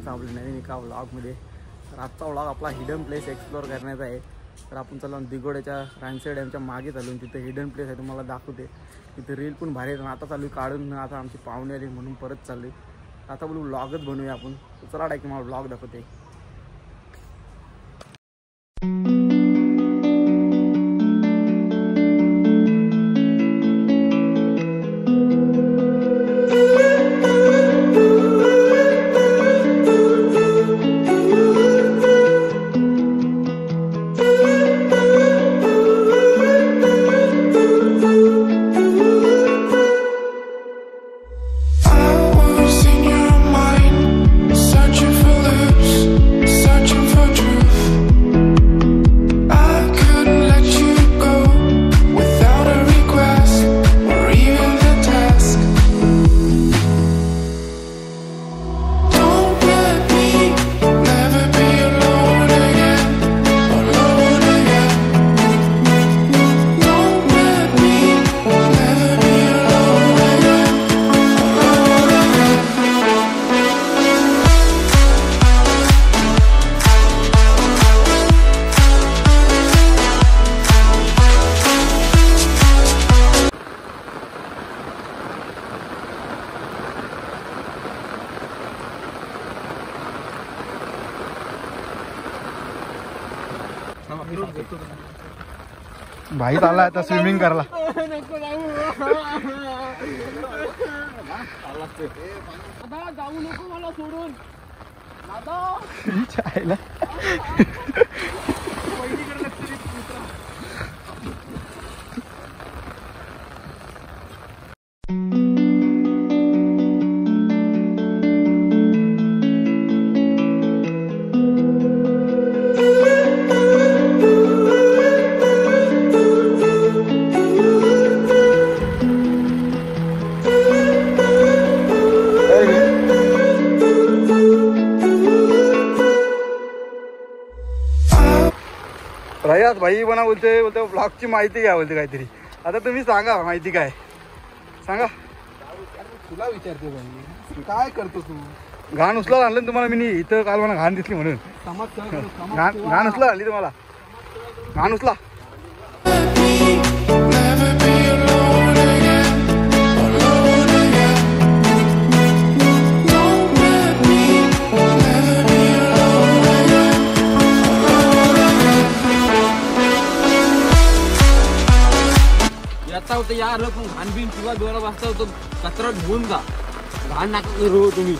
तुमचं आपल्या नवीन एका व्लॉगमध्ये. तर आजचा व्लॉग आपला हिडन प्लेस एक्सप्लोअर करण्याचा आहे. तर आपण चालून दिगोड्याच्या रानसई डॅमच्या मागे चालून तिथे हिडन प्लेस आहे, तुम्हाला दाखवते. तिथे रील पण भारी आहे. आता चालू काढून आता आमची पाहुणे आली म्हणून परत चालली. आता बोलू व्लॉगच बनवूया आपण. चला डायरेक्ट मला व्लॉग दाखवते. भाई चालला आता स्विमिंग करायला. जाऊ नको मला सोडून. रयात भाई बना बोलते ब्लॉगची माहिती काय बोलते काहीतरी. आता तुम्ही सांगा माहिती काय सांगा. तुला विचारते भाई काय करतो तू. घाण उचला आणलं तुम्हाला मी इथं काल मला घाण दिसली म्हणून. घाण उचला आणली तुम्हाला. घाण उचला. याचा होतं यार पण घाण बिन किंवा दोरा वाजता होतो कचरा घेऊन जा. घाण नाका करू तुम्ही.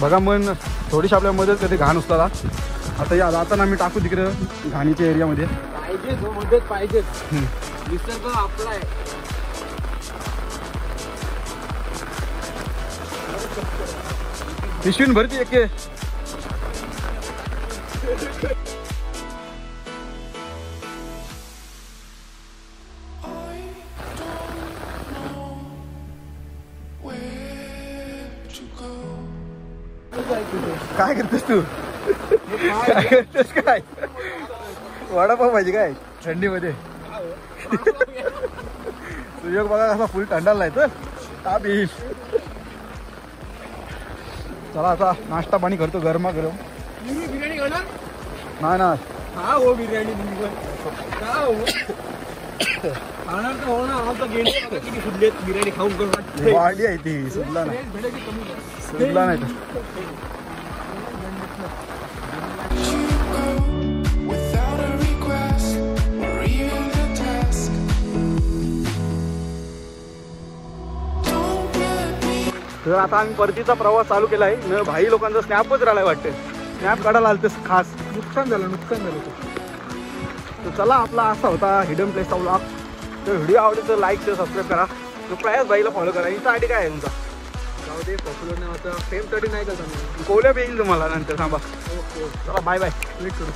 बघा मन थोडीशी आपल्या मदत करते घाण उचलाला. आता या जाताना आम्ही टाकू तिकडे घाणीच्या एरियामध्ये. पाहिजे जो मदत पाहिजे. निसर्ग आपला आहे. पिशवीन भरती एके. काय करतेस तू. काय करतेस काय. वडापाव पाहिजे काय थंडीमध्ये. सुयोग बघा कसा फुल थंडाला आहे तर ताप येईल. चला आता नाश्ता पाणी करतो गरमा गरम. बिर्याणी खाणार नाही ना. हा हो बिर्याणी खाणार तर हो ना. आमचा गेंडे किती सुटलेत बिर्याणी खाऊन करून. वाढली आहे ती सुटला नाही. सुटला नाही तर तर आता आम्ही परतीचा प्रवास चालू केला आहे. न भाई लोकांचा स्नॅपच राहिलाय वाटतं. स्नॅप काढायला आलं तर खास नुकसान झालं. तर चला आपला असा होता हिडन प्लेसचा व्लॉग. तर व्हिडिओ आवडेल तर लाईक शेअर सबस्क्राईब करा. तर प्रयास भाईला फॉलो करा. इथं आधी काय आहे तुमचा. जाऊ दे पॉप्युलर नाही होता. फेमसाठी नाही का तुम्ही कोल्या येईल तुम्हाला नंतर थांबा. ओके चला बाय बाय. वेट करू.